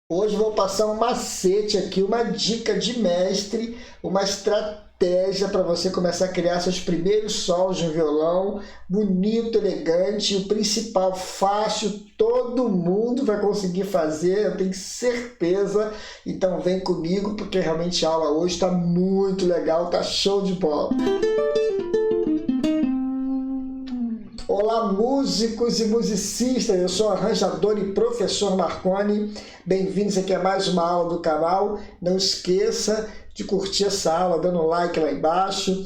Hoje eu vou passar um macete aqui, uma dica de mestre, uma estratégia para você começar a criar seus primeiros solos de violão, bonito, elegante, e o principal, fácil, todo mundo vai conseguir fazer, eu tenho certeza. Então vem comigo, porque realmente a aula hoje está muito legal, tá show de bola. Olá, músicos e musicistas, eu sou o arranjador e professor Marconi. Bem-vindos aqui a mais uma aula do canal. Não esqueça de curtir essa aula, dando um like lá embaixo.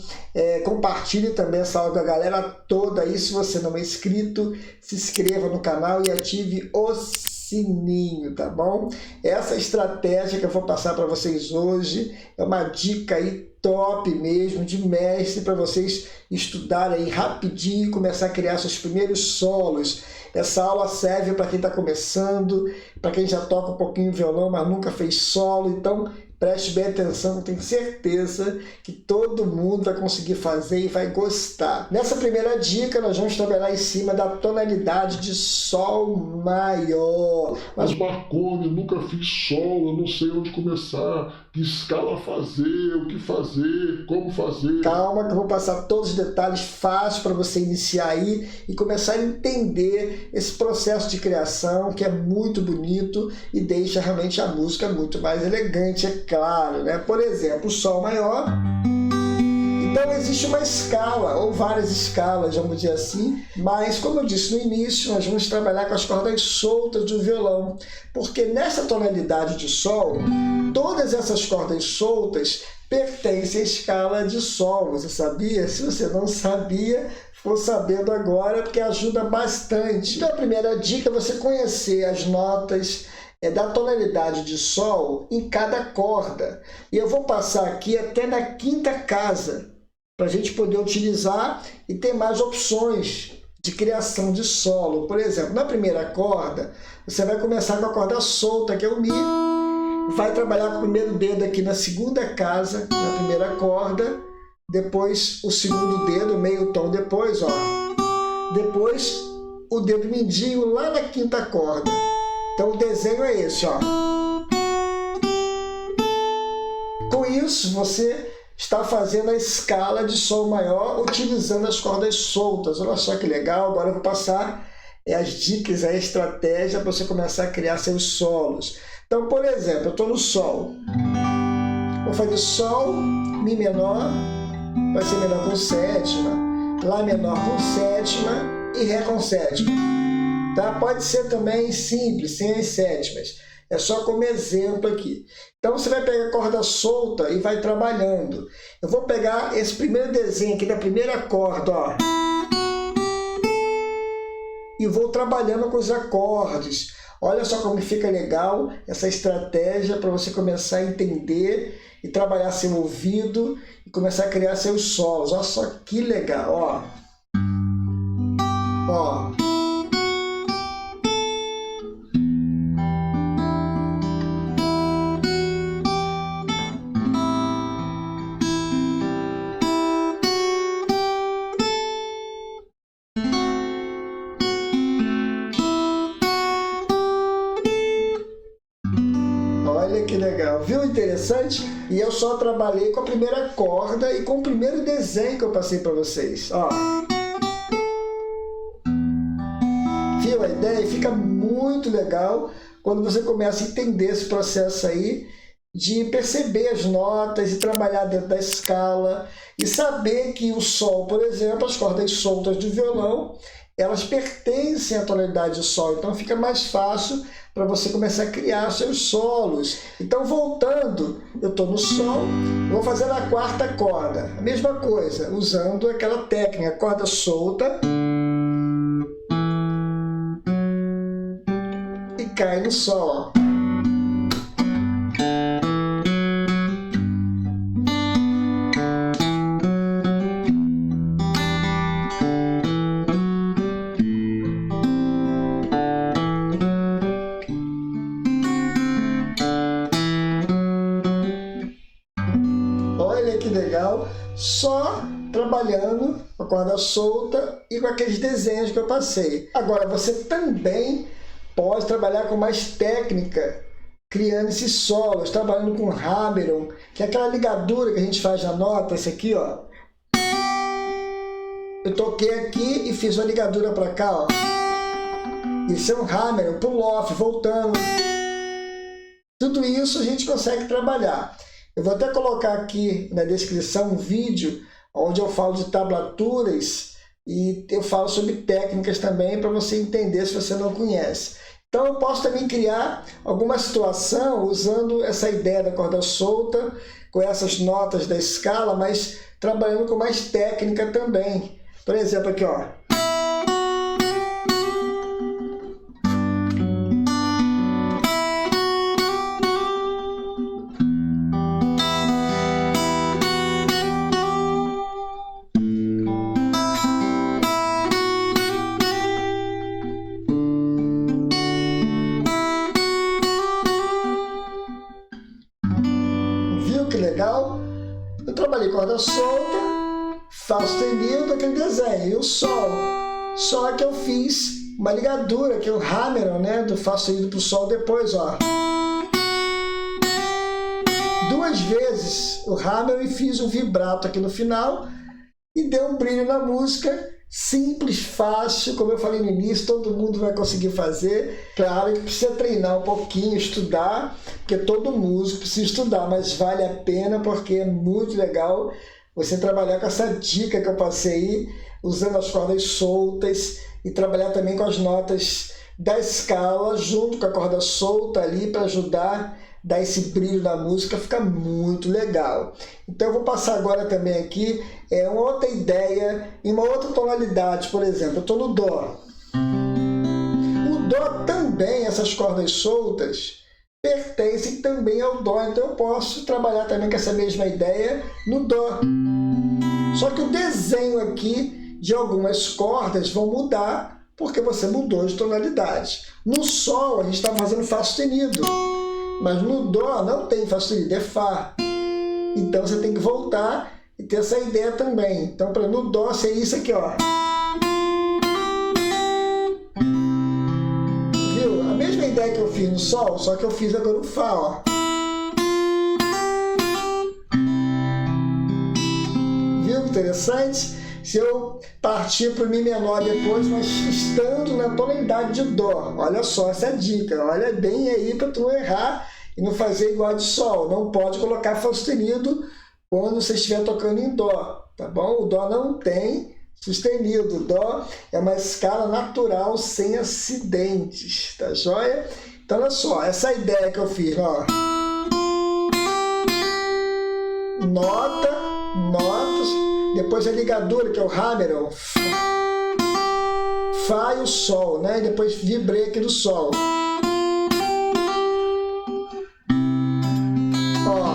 Compartilhe também essa aula com a galera toda aí. Se você não é inscrito, se inscreva no canal e ative o sininho, tá bom? Essa estratégia que eu vou passar para vocês hoje é uma dica aí top mesmo, de mestre, para vocês estudarem aí rapidinho e começar a criar seus primeiros solos. Essa aula serve para quem está começando, para quem já toca um pouquinho violão, mas nunca fez solo. Então preste bem atenção, eu tenho certeza que todo mundo vai conseguir fazer e vai gostar. Nessa primeira dica, nós vamos trabalhar em cima da tonalidade de Sol maior. Mas Marconi, eu nunca fiz solo, eu não sei onde começar, que escala fazer, o que fazer, como fazer. Calma que eu vou passar todos os detalhes fáceis para você iniciar aí e começar a entender esse processo de criação, que é muito bonito e deixa realmente a música muito mais elegante, é claro, né? Por exemplo, o Sol maior. Então existe uma escala, ou várias escalas, vamos dizer assim, mas como eu disse no início, nós vamos trabalhar com as cordas soltas do violão, porque nessa tonalidade de Sol, todas essas cordas soltas pertencem à escala de Sol. Você sabia? Se você não sabia, ficou sabendo agora, porque ajuda bastante. Então a primeira dica é você conhecer as notas da tonalidade de Sol em cada corda. E eu vou passar aqui até na quinta casa, para a gente poder utilizar e ter mais opções de criação de solo. Por exemplo, na primeira corda, você vai começar com a corda solta, que é o Mi. Vai trabalhar com o primeiro dedo aqui na segunda casa, na primeira corda. Depois o segundo dedo, meio tom depois, ó. Depois o dedo mindinho lá na quinta corda. Então o desenho é esse, ó. Com isso, você está fazendo a escala de Sol maior utilizando as cordas soltas. Olha só que legal. Agora eu vou passar as dicas, a estratégia para você começar a criar seus solos. Então, por exemplo, eu estou no Sol. Vou fazer Sol, Mi menor, vai ser menor com sétima, Lá menor com sétima e Ré com sétima. Tá? Pode ser também simples, sem as sétimas. É só como exemplo aqui. Então você vai pegar a corda solta e vai trabalhando. Eu vou pegar esse primeiro desenho aqui da primeira corda, ó, e vou trabalhando com os acordes. Olha só como fica legal essa estratégia para você começar a entender e trabalhar seu ouvido e começar a criar seus solos. Olha só que legal, ó. Ó. Olha que legal, viu? Interessante? E eu só trabalhei com a primeira corda e com o primeiro desenho que eu passei para vocês. Ó. Viu a ideia? Fica muito legal quando você começa a entender esse processo aí de perceber as notas e trabalhar dentro da escala e saber que o Sol, por exemplo, as cordas soltas do violão, elas pertencem à tonalidade de Sol, então fica mais fácil para você começar a criar seus solos. Então, voltando, eu estou no Sol, vou fazer na quarta corda, a mesma coisa, usando aquela técnica, corda solta, e cai no Sol, ó. Olha que legal, só trabalhando com a corda solta e com aqueles desenhos que eu passei. Agora, você também pode trabalhar com mais técnica criando esses solos, trabalhando com hammer-on, que é aquela ligadura que a gente faz na nota, esse aqui, ó. Eu toquei aqui e fiz uma ligadura para cá, ó. Isso é um hammer-on, pull-off, voltando. Tudo isso a gente consegue trabalhar. Eu vou até colocar aqui na descrição um vídeo onde eu falo de tablaturas e eu falo sobre técnicas também para você entender se você não conhece. Então eu posso também criar alguma situação usando essa ideia da corda solta, com essas notas da escala, mas trabalhando com mais técnica também. Por exemplo, aqui, ó. Viu que legal? Eu trabalhei corda solta, Fá sustenido, aquele desenho, e o Sol. Só que eu fiz uma ligadura, que é o hammer-on, né? Do Fá sustenido para o Sol depois, ó. Duas vezes o hammer-on e fiz um vibrato aqui no final e deu um brilho na música. Simples, fácil, como eu falei no início, todo mundo vai conseguir fazer. Claro que precisa treinar um pouquinho, estudar, porque todo músico precisa estudar, mas vale a pena porque é muito legal você trabalhar com essa dica que eu passei aí, usando as cordas soltas e trabalhar também com as notas da escala junto com a corda solta ali para ajudar dar esse brilho na música, fica muito legal. Então eu vou passar agora também aqui uma outra ideia em uma outra tonalidade. Por exemplo, eu estou no Dó. O Dó também, essas cordas soltas, pertencem também ao Dó, então eu posso trabalhar também com essa mesma ideia no Dó. Só que o desenho aqui de algumas cordas vão mudar porque você mudou de tonalidade. No Sol a gente está fazendo Fá sustenido, mas no Dó não tem Fá sustenido, é Fá. Então você tem que voltar e ter essa ideia também. Então no Dó seria isso aqui, ó. Viu? A mesma ideia que eu fiz no Sol, só que eu fiz agora o Fá, ó. Viu que interessante? Se eu partir para o Mi menor depois, mas estando na tonalidade de Dó. Olha só essa dica, olha bem aí para tu não errar e não fazer igual a de Sol. Não pode colocar Fá sustenido quando você estiver tocando em Dó, tá bom? O Dó não tem sustenido. O Dó é uma escala natural sem acidentes, tá joia? Então olha só, essa ideia que eu fiz, ó. Nota, notas, depois a ligadura, que é o hammer-on, Fá e o Sol, né? E depois vibrei aqui do Sol. Ó.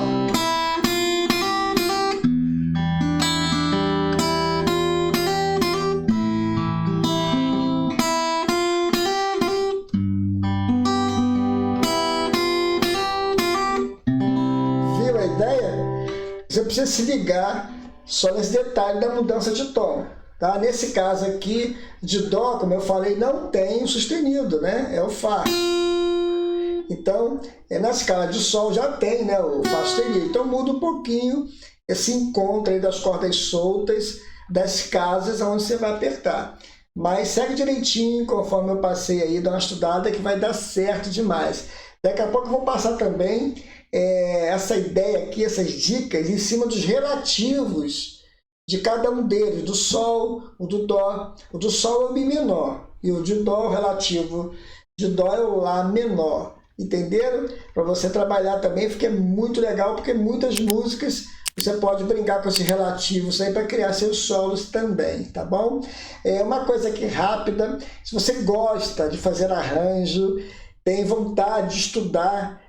Viu a ideia? Você precisa se ligar só nesse detalhe da mudança de tom. Tá? Nesse caso aqui de Dó, como eu falei, não tem o sustenido, né? É o Fá. Então, na escala de Sol já tem, né, o Fá sustenido. Então muda um pouquinho esse encontro aí das cordas soltas, das casas onde você vai apertar. Mas segue direitinho, conforme eu passei aí, dá uma estudada que vai dar certo demais. Daqui a pouco eu vou passar também essa ideia aqui, essas dicas, em cima dos relativos de cada um deles, do Sol, o do Dó. O do Sol é o Mi menor e o de Dó, o relativo de Dó é o Lá menor. Entenderam? Para você trabalhar também, fica muito legal, porque muitas músicas você pode brincar com esses relativos aí para criar seus solos também, tá bom? Uma coisa aqui rápida, se você gosta de fazer arranjo, tem vontade de estudar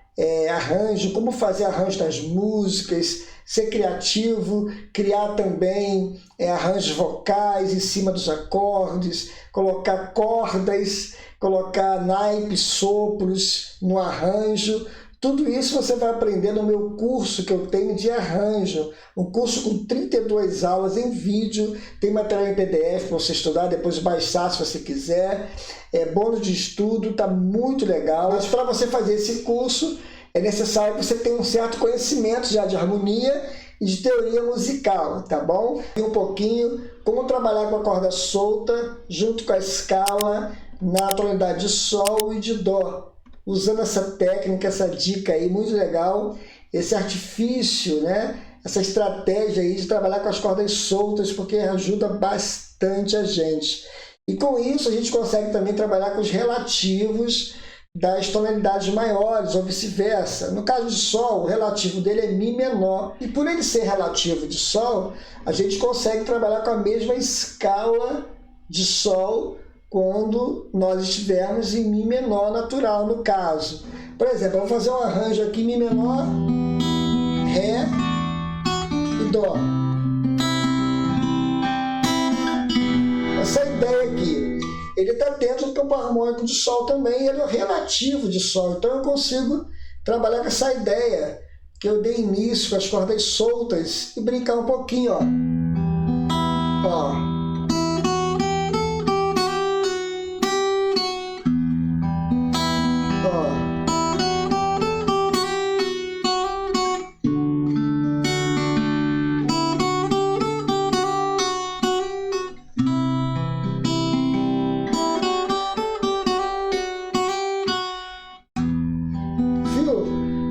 arranjo, como fazer arranjo nas músicas, ser criativo, criar também arranjos vocais em cima dos acordes, colocar cordas, colocar naipes, sopros no arranjo. Tudo isso você vai aprender no meu curso que eu tenho de arranjo, um curso com 32 aulas em vídeo, tem material em PDF para você estudar, depois baixar se você quiser, bônus de estudo, tá muito legal. Mas para você fazer esse curso, é necessário que você tenha um certo conhecimento já de harmonia e de teoria musical, tá bom? E um pouquinho como trabalhar com a corda solta junto com a escala na tonalidade de Sol e de Dó, usando essa técnica, essa dica aí muito legal, esse artifício, né? Essa estratégia aí de trabalhar com as cordas soltas, porque ajuda bastante a gente. E com isso a gente consegue também trabalhar com os relativos das tonalidades maiores ou vice-versa. No caso de Sol, o relativo dele é Mi menor. E por ele ser relativo de Sol, a gente consegue trabalhar com a mesma escala de Sol quando nós estivermos em Mi menor natural, no caso. Por exemplo, eu vou fazer um arranjo aqui, Mi menor, Ré e Dó. Essa ideia aqui, ele está dentro do campo harmônico de Sol também, ele é o relativo de Sol, então eu consigo trabalhar com essa ideia que eu dei início com as cordas soltas e brincar um pouquinho, ó. Ó.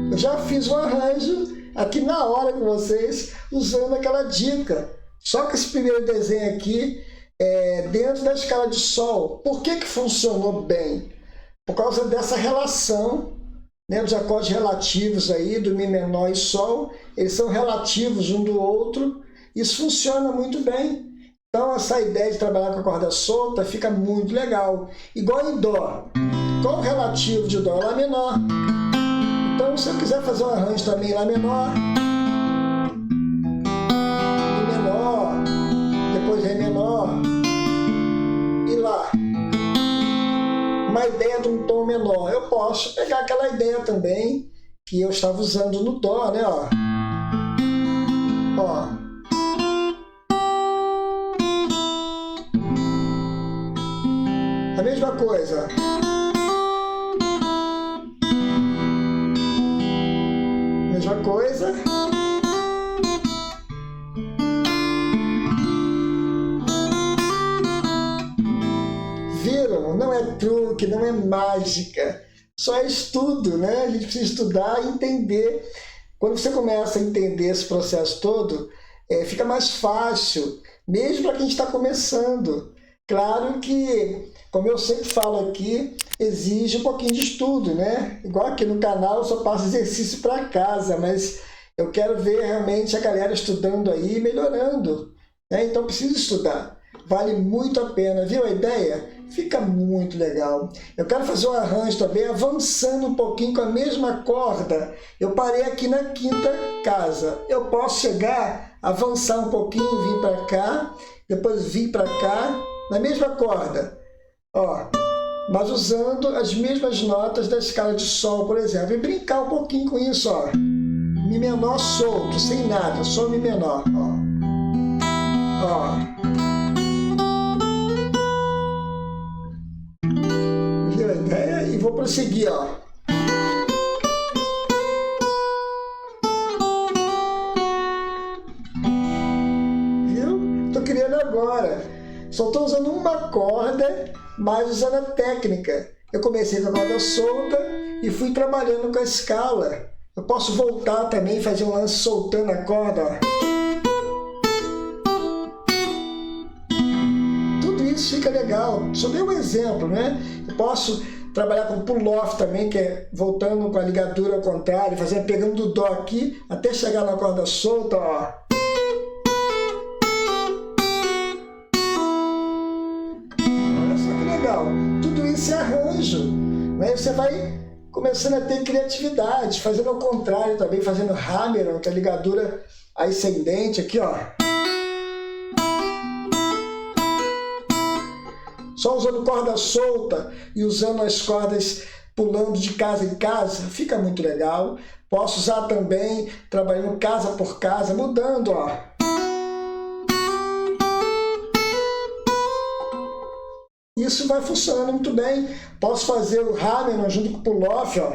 Eu já fiz um arranjo aqui na hora com vocês, usando aquela dica. Só que esse primeiro desenho aqui é dentro da escala de Sol. Por que que funcionou bem? Por causa dessa relação, né, dos acordes relativos aí, do Mi menor e Sol. Eles são relativos um do outro. Isso funciona muito bem. Então essa ideia de trabalhar com a corda solta fica muito legal. Igual em Dó. Qual o relativo de Dó? Lá menor. Então, se eu quiser fazer um arranjo também Lá menor, Mi menor, depois Ré menor e Lá, uma ideia de um tom menor, eu posso pegar aquela ideia também que eu estava usando no Dó, né? Ó. Ó. A mesma coisa. Mesma coisa. Viram? Não é truque, não é mágica. Só é estudo, né? A gente precisa estudar e entender. Quando você começa a entender esse processo todo, fica mais fácil, mesmo para quem está começando. Claro que, como eu sempre falo aqui, exige um pouquinho de estudo, né? Igual aqui no canal eu só passo exercício para casa, mas eu quero ver realmente a galera estudando aí e melhorando, né? Então precisa estudar. Vale muito a pena, viu a ideia? Fica muito legal. Eu quero fazer um arranjo também avançando um pouquinho com a mesma corda. Eu parei aqui na quinta casa. Eu posso chegar, avançar um pouquinho, vir para cá, depois vir para cá, na mesma corda, ó, mas usando as mesmas notas da escala de Sol, por exemplo, e brincar um pouquinho com isso, ó. Mi menor solto, sem nada, só Mi menor, ó. Ó. Viu a ideia? E vou prosseguir, ó. Viu? Tô criando agora. Só estou usando uma corda, mas usando a técnica. Eu comecei com a corda solta e fui trabalhando com a escala. Eu posso voltar também, fazer um lance soltando a corda, ó. Tudo isso fica legal. Só dei um exemplo, né? Eu posso trabalhar com pull-off também, que é voltando com a ligadura ao contrário, pegando do Dó aqui, até chegar na corda solta, ó. Tudo isso é arranjo, né? Você vai começando a ter criatividade, fazendo ao contrário também, fazendo hammer, que é a ligadura ascendente aqui, ó. Só usando corda solta e usando as cordas pulando de casa em casa, fica muito legal. Posso usar também, trabalhando casa por casa, mudando, ó. Isso vai funcionando muito bem. Posso fazer o hammer junto com o pull-off, ó.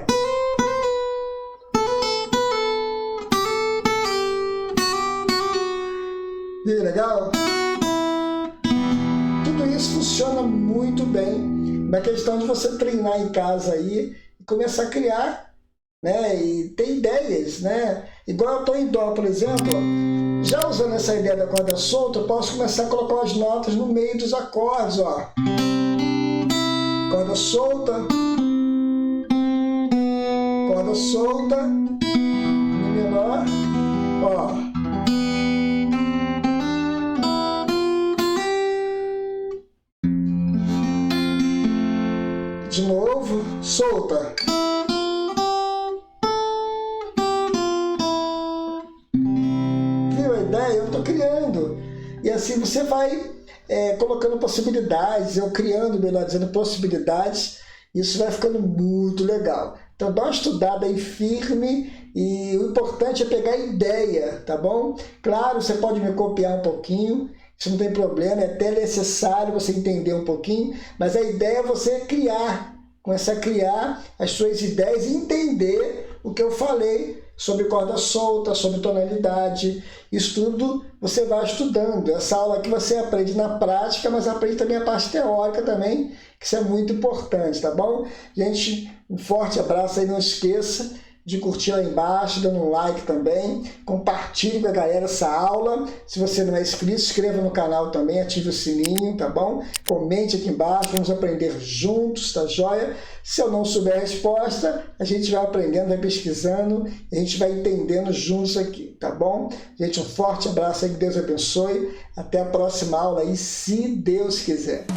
legal? Tudo isso funciona muito bem na questão de você treinar em casa aí e começar a criar, né? E ter ideias, né? Igual eu estou em dó, por exemplo, já usando essa ideia da corda solta, eu posso começar a colocar as notas no meio dos acordes, ó. Corda solta, corda solta, Mi menor, ó. De novo, solta. Viu a ideia? Eu estou criando. E assim você vai colocando possibilidades, eu criando, melhor dizendo, possibilidades. Isso vai ficando muito legal. Então dá uma estudada aí firme e o importante é pegar a ideia, tá bom? Claro, você pode me copiar um pouquinho. Isso não tem problema, é até necessário você entender um pouquinho, mas a ideia é você criar, começar a criar as suas ideias e entender o que eu falei sobre corda solta, sobre tonalidade. Isso tudo você vai estudando. Essa aula aqui você aprende na prática, mas aprende também a parte teórica também, que isso é muito importante, tá bom? Gente, um forte abraço aí, não esqueça de curtir lá embaixo, dando um like também, compartilhe com a galera essa aula. Se você não é inscrito, se inscreva no canal também, ative o sininho, tá bom? Comente aqui embaixo, vamos aprender juntos, tá joia? Se eu não souber a resposta, a gente vai aprendendo, vai pesquisando, a gente vai entendendo juntos aqui, tá bom? Gente, um forte abraço aí, que Deus abençoe, até a próxima aula aí, se Deus quiser.